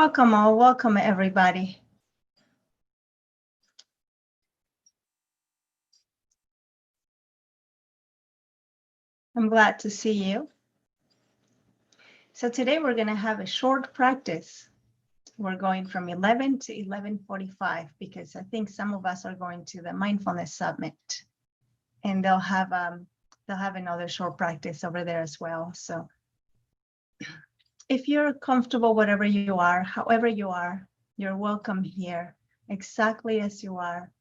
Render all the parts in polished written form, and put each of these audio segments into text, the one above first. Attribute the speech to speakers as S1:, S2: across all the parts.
S1: Welcome all, welcome everybody. I'm glad to see you. So today we're going to have a short practice. We're going from 11 to 11:45 because I think some of us are going to the Mindfulness Summit, and they'll have another short practice over there as well. So if you're comfortable, whatever you are, however you are, you're welcome here, exactly as you are.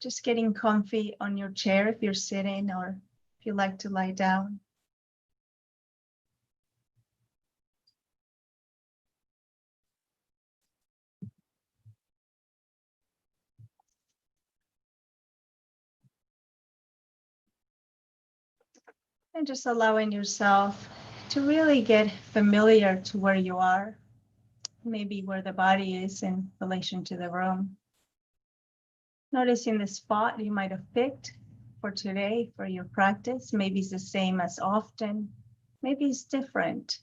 S1: Just getting comfy on your chair if you're sitting, or if you like to lie down. And just allowing yourself to really get familiar to where you are, maybe where the body is in relation to the room. Noticing the spot you might have picked for today, for your practice. Maybe it's the same as often, maybe it's different.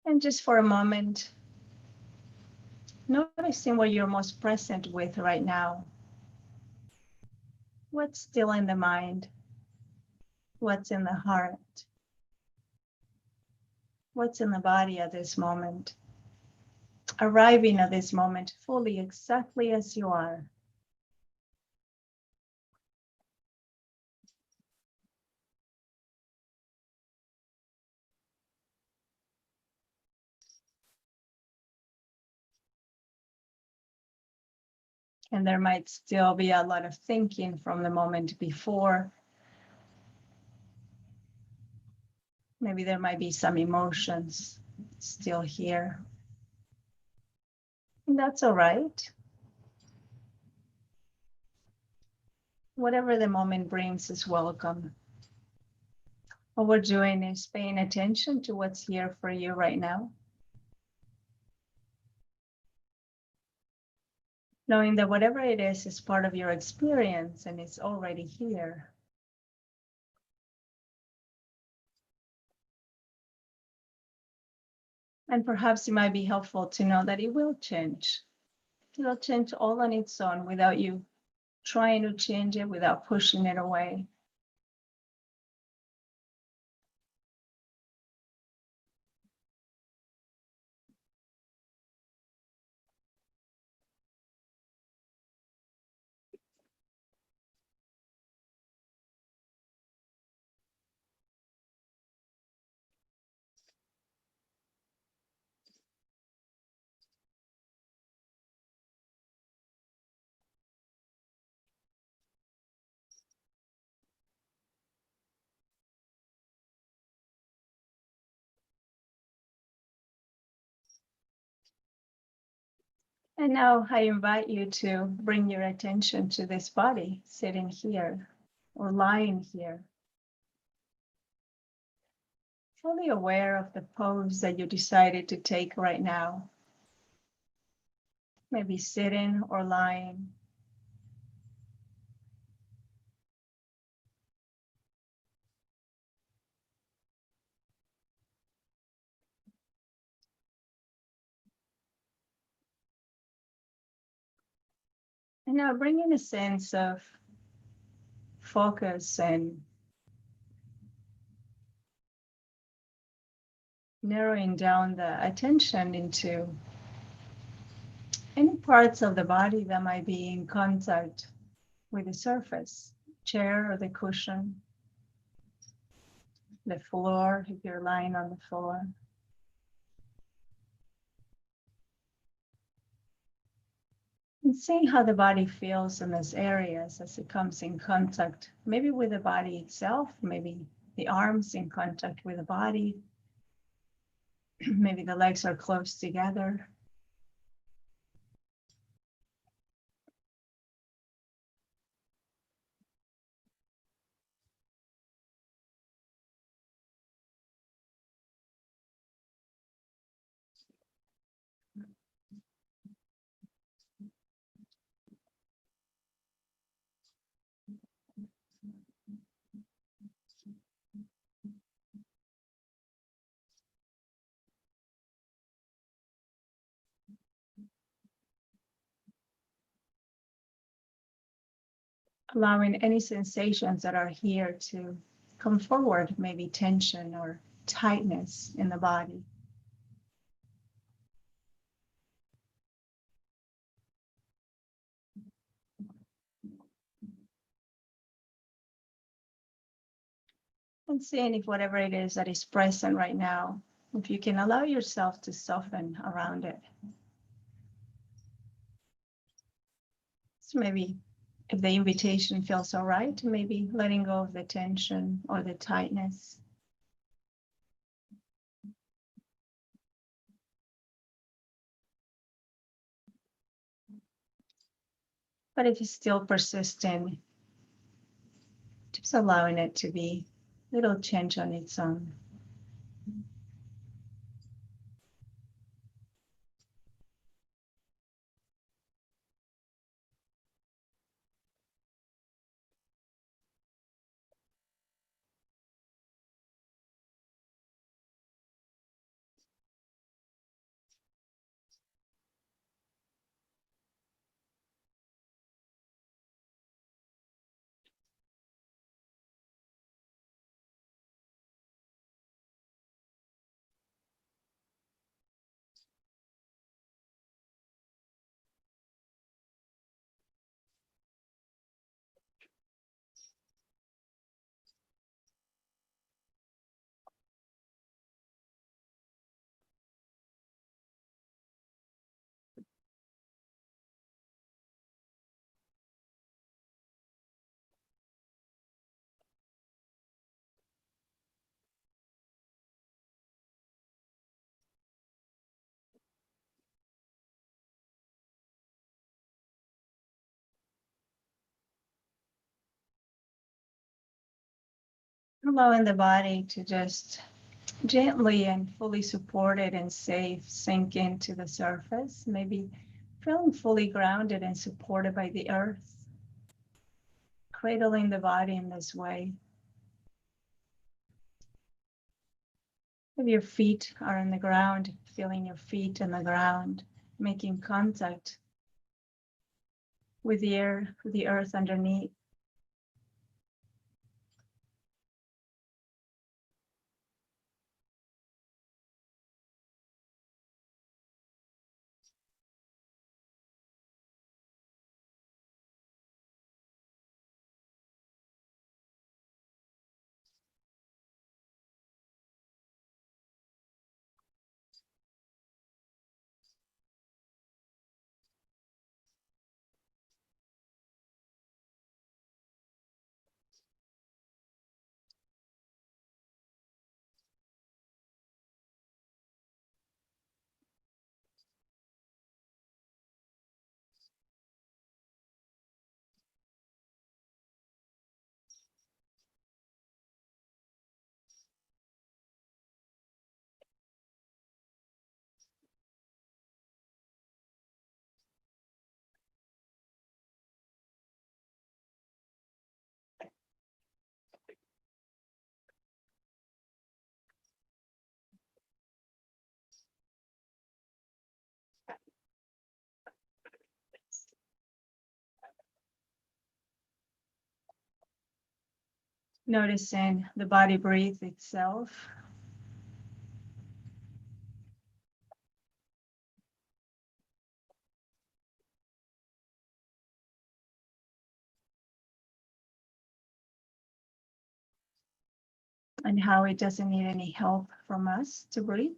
S1: And just for a moment, noticing what you're most present with right now. What's still in the mind? What's in the heart? What's in the body at this moment? Arriving at this moment fully, exactly as you are. And there might still be a lot of thinking from the moment before. Maybe there might be some emotions still here. And that's all right. Whatever the moment brings is welcome. What we're doing is paying attention to what's here for you right now. Knowing that whatever it is part of your experience and it's already here. And perhaps it might be helpful to know that it will change. It'll change all on its own without you trying to change it, without pushing it away. And now I invite you to bring your attention to this body sitting here or lying here. Fully aware of the pose that you decided to take right now. Maybe sitting or lying. And now bring in a sense of focus and narrowing down the attention into any parts of the body that might be in contact with the surface, chair or the cushion, the floor, if you're lying on the floor. And seeing how the body feels in those areas as it comes in contact, maybe with the body itself, maybe the arms in contact with the body, maybe the legs are close together. allowing any sensations that are here to come forward, maybe tension or tightness in the body. And seeing if whatever it is that is present right now, if you can allow yourself to soften around it. So maybe if the invitation feels all right, maybe letting go of the tension or the tightness. But if it's still persistent, just allowing it to be a little change on its own. Allowing the body to just gently and fully supported and safe sink into the surface, maybe feeling fully grounded and supported by the earth, cradling the body in this way. If your feet are on the ground, feeling your feet on the ground, making contact with the air, with the earth underneath. Noticing the body breathe itself. And how it doesn't need any help from us to breathe.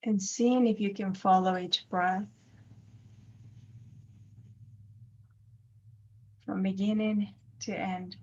S1: And seeing if you can follow each breath from beginning to end.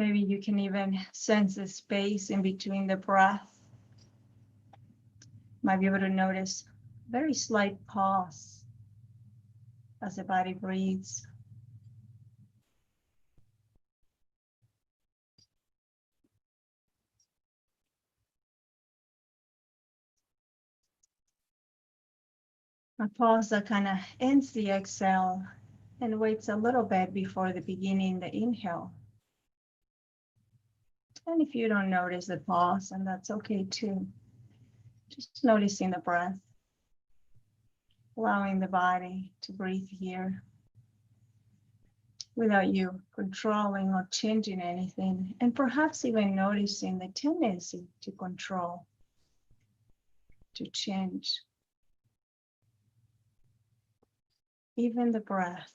S1: Maybe you can even sense the space in between the breath. Might be able to notice very slight pause as the body breathes. A pause that kind of ends the exhale and waits a little bit before the beginning the inhale. And if you don't notice the pause, and that's okay too. Just noticing the breath, allowing the body to breathe here without you controlling or changing anything, and perhaps even noticing the tendency to control, to change, even the breath.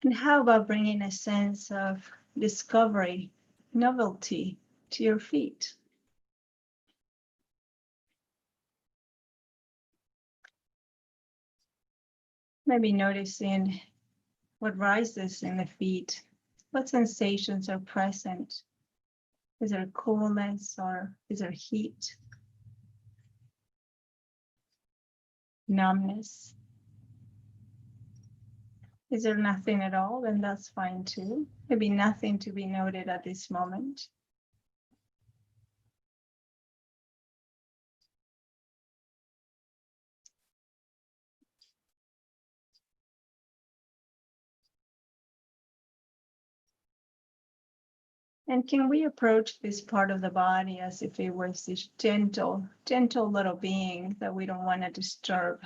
S1: And how about bringing a sense of discovery, novelty to your feet? Maybe noticing what rises in the feet, what sensations are present. Is there coolness or is there heat? Numbness? Is there nothing at all? Then that's fine too. Maybe nothing to be noted at this moment. And can we approach this part of the body as if it was this gentle little being that we don't want to disturb?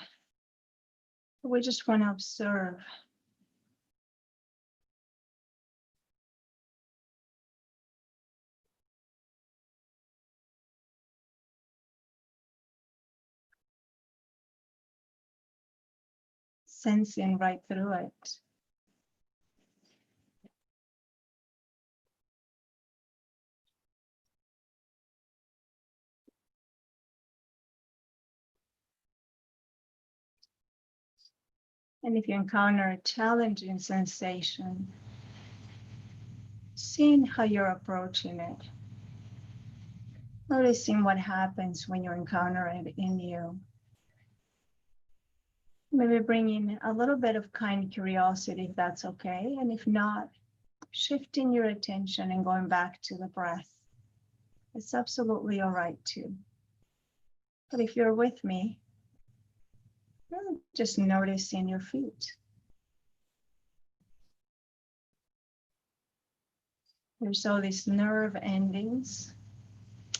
S1: We just want to observe. Sensing right through it. And if you encounter a challenging sensation, seeing how you're approaching it. Noticing what happens when you encounter it in you. Maybe bringing a little bit of kind curiosity if that's okay. And if not, shifting your attention and going back to the breath. It's absolutely all right too. But if you're with me, just noticing your feet. There's all these nerve endings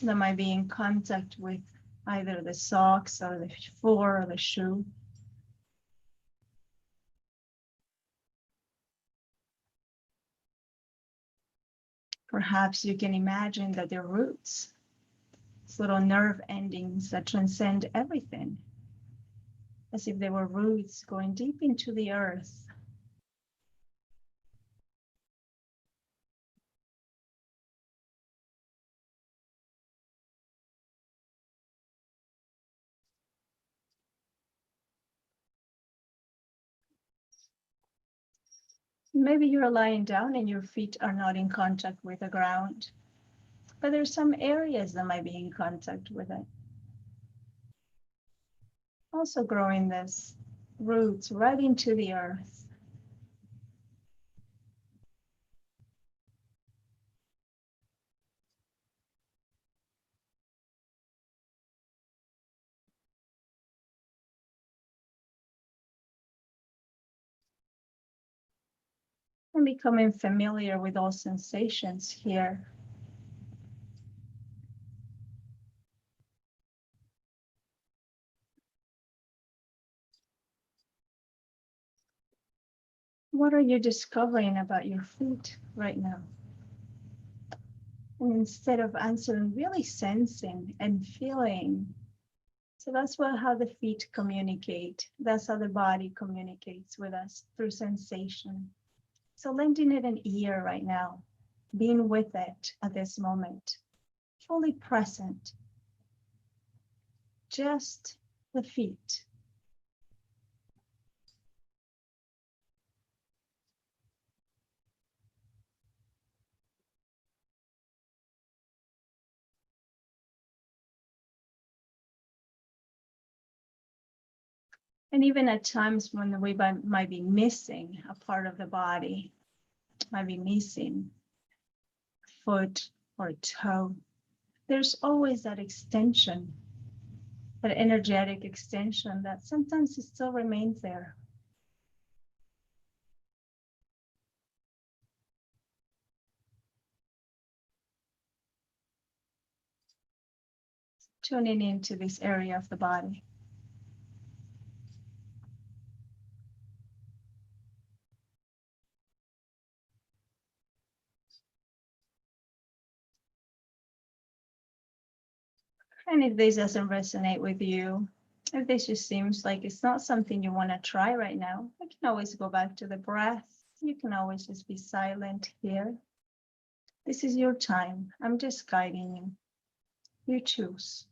S1: that might be in contact with either the socks or the floor or the shoe. Perhaps you can imagine that they're roots, these little nerve endings that transcend everything, as if they were roots going deep into the earth. Maybe you're lying down and your feet are not in contact with the ground, but there's some areas that might be in contact with it. Also growing this roots right into the earth. And becoming familiar with all sensations here. What are you discovering about your feet right now? And instead of answering, really sensing and feeling. So that's how the feet communicate. That's how the body communicates with us, through sensation. So lending it an ear right now, being with it at this moment, fully present. Just the feet. And even at times when we might be missing a part of the body, might be missing a foot or a toe, there's always that extension, that energetic extension that sometimes it still remains there. Tuning into this area of the body. And if this doesn't resonate with you, if this just seems like it's not something you want to try right now, you can always go back to the breath. You can always just be silent here. This is your time. I'm just guiding you. You choose.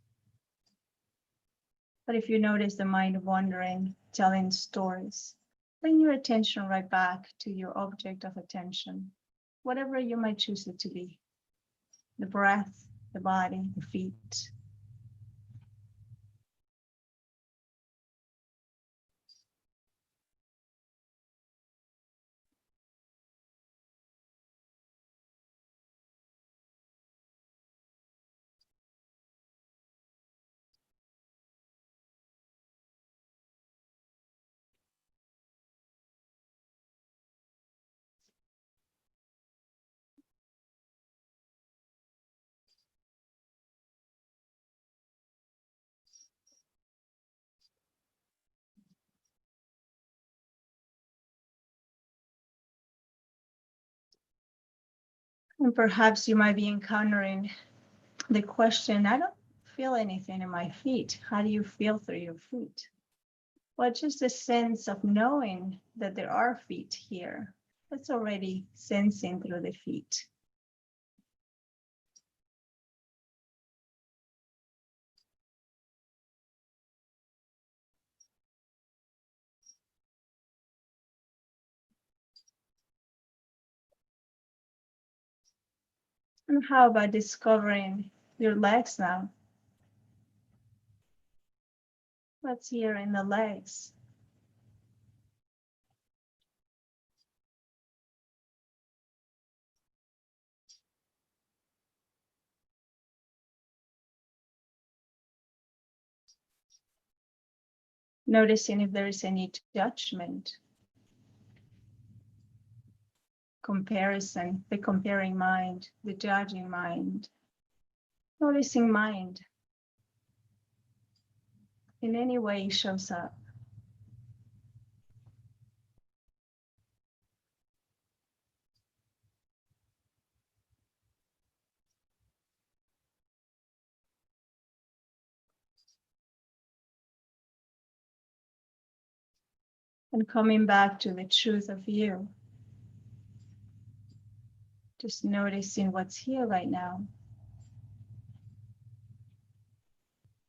S1: But if you notice the mind wandering, telling stories, bring your attention right back to your object of attention, whatever you might choose it to be. The breath, the body, the feet. And perhaps you might be encountering the question, I don't feel anything in my feet. How do you feel through your feet? Well, just a sense of knowing that there are feet here. That's already sensing through the feet. And how about discovering your legs now. What's here in the legs? Noticing if there is any judgment, comparison, the comparing mind, the judging mind. Noticing mind in any way shows up. And coming back to the truth of you. Just noticing what's here right now.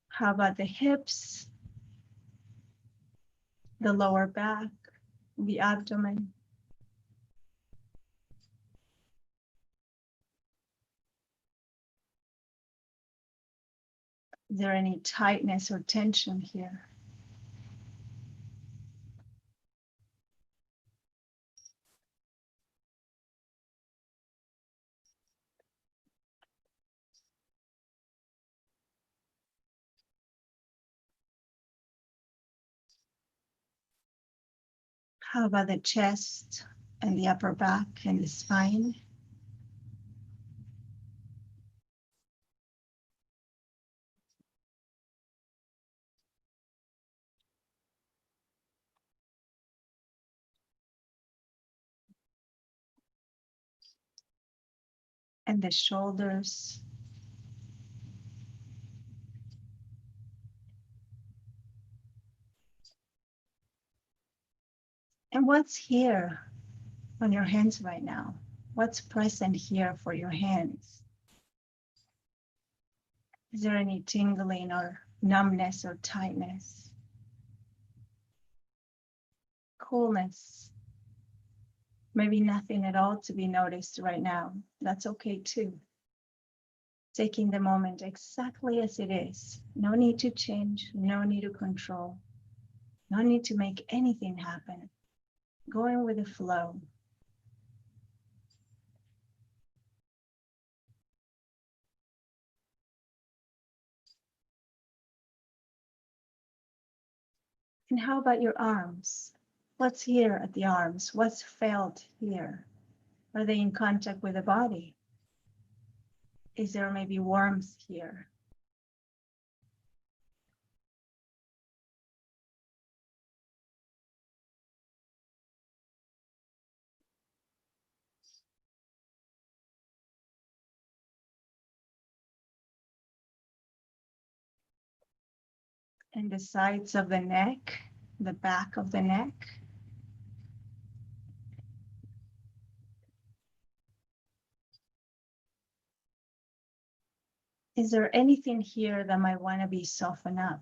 S1: How about the hips, the lower back, the abdomen? Is there any tightness or tension here? How about the chest and the upper back and the spine? And the shoulders. And what's here on your hands right now? What's present here for your hands? Is there any tingling or numbness or tightness? Coolness? Maybe nothing at all to be noticed right now. That's okay too. Taking the moment exactly as it is. No need to change, no need to control, no need to make anything happen. Going with the flow. And how about your arms? What's here at the arms? What's felt here? Are they in contact with the body? Is there maybe warmth here? And the sides of the neck, the back of the neck? Is there anything here that might want to be softened up?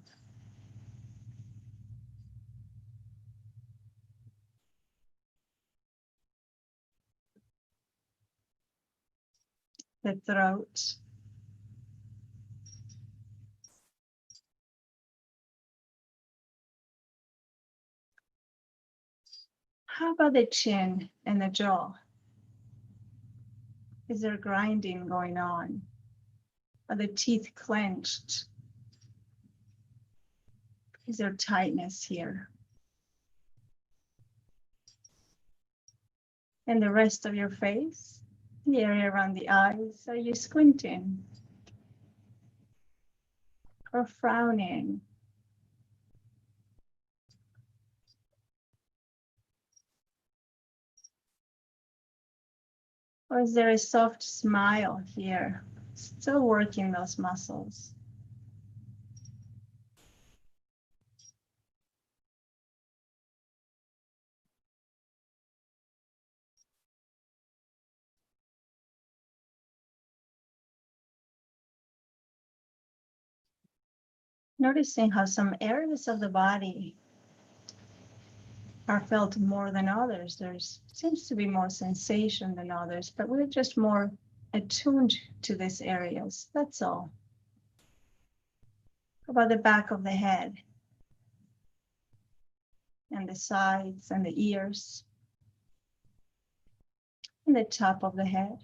S1: The throat. How about the chin and the jaw? Is there grinding going on? Are the teeth clenched? Is there tightness here? And the rest of your face? The area around the eyes, are you squinting? Or frowning? Or is there a soft smile here? Still working those muscles. Noticing how some areas of the body are felt more than others. There seems to be more sensation than others, but we're just more attuned to these areas. That's all. About the back of the head and the sides and the ears and the top of the head.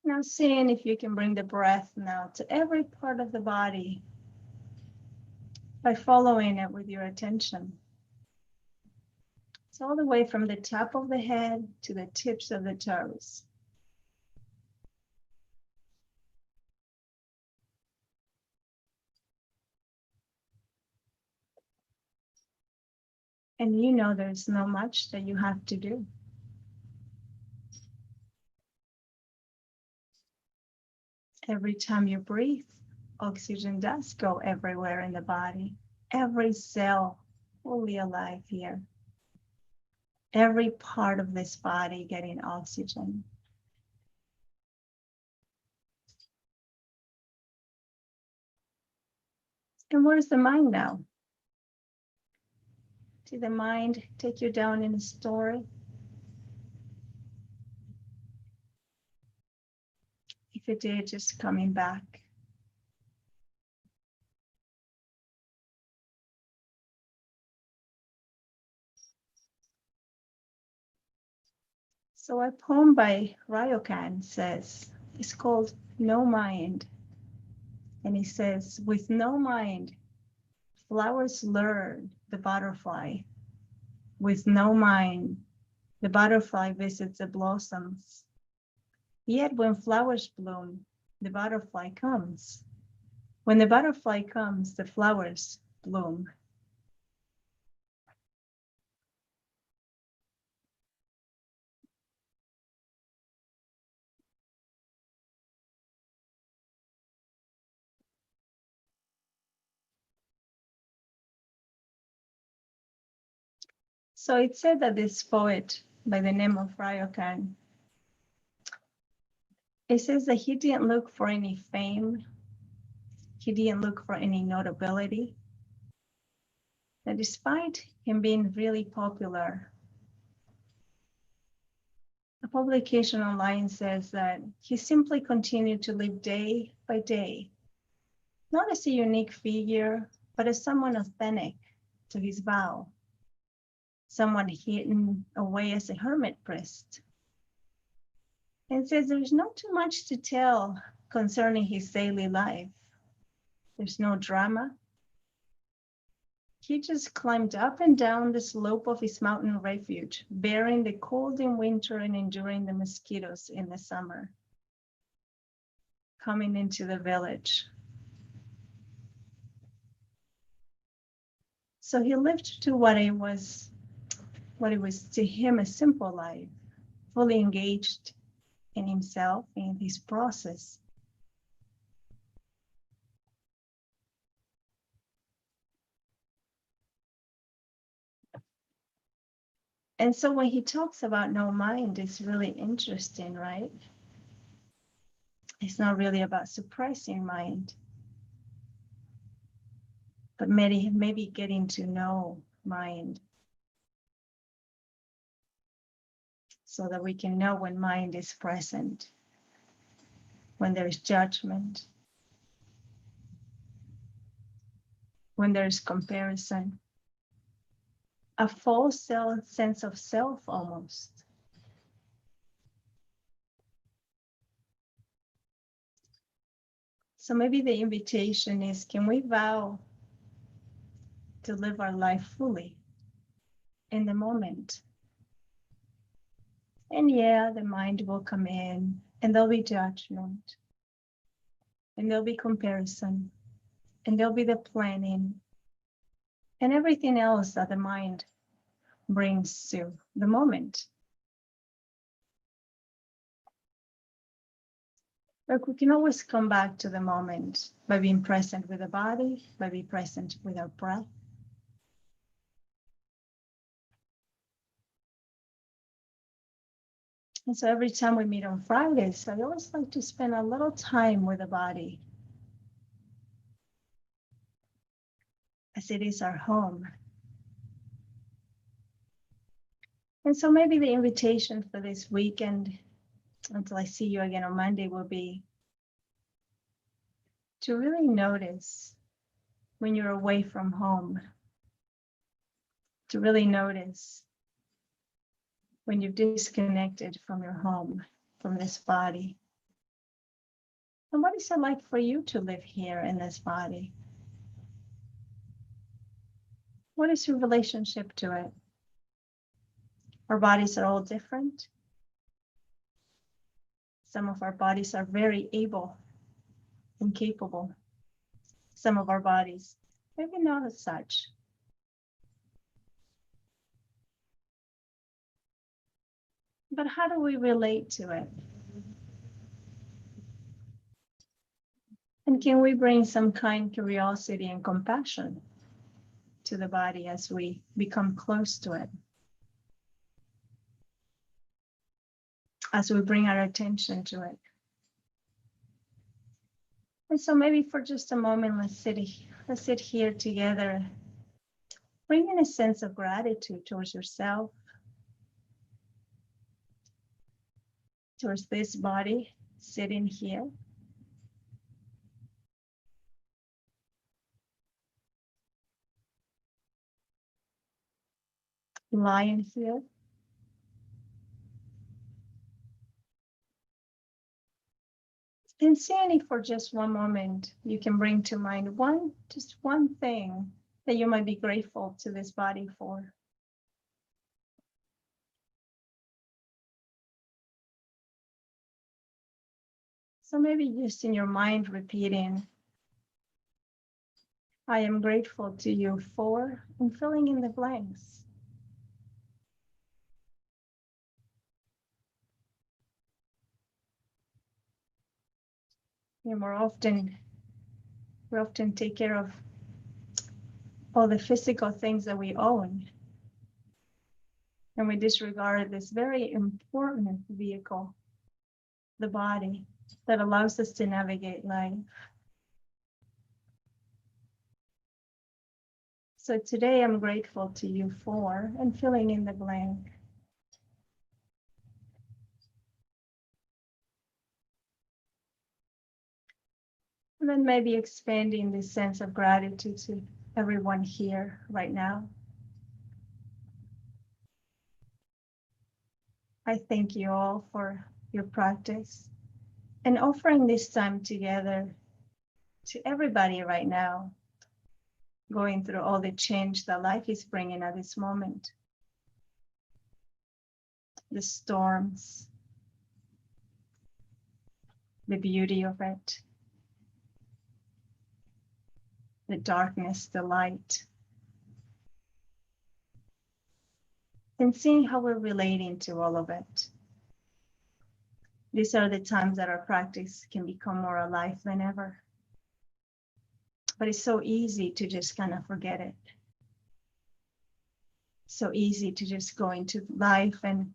S1: Now seeing if you can bring the breath now to every part of the body by following it with your attention. It's all the way from the top of the head to the tips of the toes. And you know there's not much that you have to do. Every time you breathe, oxygen does go everywhere in the body. Every cell fully alive here. Every part of this body getting oxygen. And where's the mind now? Did the mind take you down in a story? If it did, just coming back. So a poem by Ryokan says, it's called No Mind. And he says, with no mind, flowers lure the butterfly. With no mind, the butterfly visits the blossoms. Yet when flowers bloom, the butterfly comes. When the butterfly comes, the flowers bloom. So it said that this poet by the name of Ryokan, it says that he didn't look for any fame. He didn't look for any notability. That despite him being really popular, a publication online says that he simply continued to live day by day, not as a unique figure, but as someone authentic to his vow, someone hidden away as a hermit priest. And says there's not too much to tell concerning his daily life. There's no drama. He just climbed up and down the slope of his mountain refuge, bearing the cold in winter and enduring the mosquitoes in the summer, coming into the village. So he lived to what it was to him a simple life, fully engaged in himself, in his process. And so when he talks about no mind, it's really interesting, right? It's not really about suppressing mind, but maybe getting to know mind so that we can know when mind is present, when there's judgment, when there's comparison, a false sense of self almost. So maybe the invitation is, can we vow to live our life fully in the moment? And yeah, the mind will come in and there'll be judgment and there'll be comparison and there'll be the planning and everything else that the mind brings to the moment. But we can always come back to the moment by being present with the body, by being present with our breath. And so every time we meet on Fridays, I always like to spend a little time with the body, as it is our home. And so maybe the invitation for this weekend, until I see you again on Monday, will be to really notice when you're away from home, to really notice when you've disconnected from your home, from this body. And what is it like for you to live here in this body? What is your relationship to it? Our bodies are all different. Some of our bodies are very able and capable. Some of our bodies, maybe not as such. But how do we relate to it? And can we bring some kind curiosity and compassion to the body as we become close to it? As we bring our attention to it. And so maybe for just a moment, let's sit here together, bringing a sense of gratitude towards yourself, towards this body sitting here. Lying here. And seeing if for just one moment you can bring to mind just one thing that you might be grateful to this body for. So maybe just in your mind repeating, I am grateful to you for, and filling in the blanks. And we often take care of all the physical things that we own. And we disregard this very important vehicle, the body, that allows us to navigate life. So today I'm grateful to you for, and filling in the blank. And then maybe expanding this sense of gratitude to everyone here right now. I thank you all for your practice and offering this time together to everybody right now, going through all the change that life is bringing at this moment. The storms, the beauty of it, the darkness, the light, and seeing how we're relating to all of it. These are the times that our practice can become more alive than ever. But it's so easy to just kind of forget it. So easy to just go into life and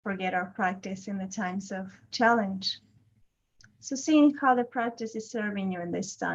S1: forget our practice in the times of challenge. So seeing how the practice is serving you in this time.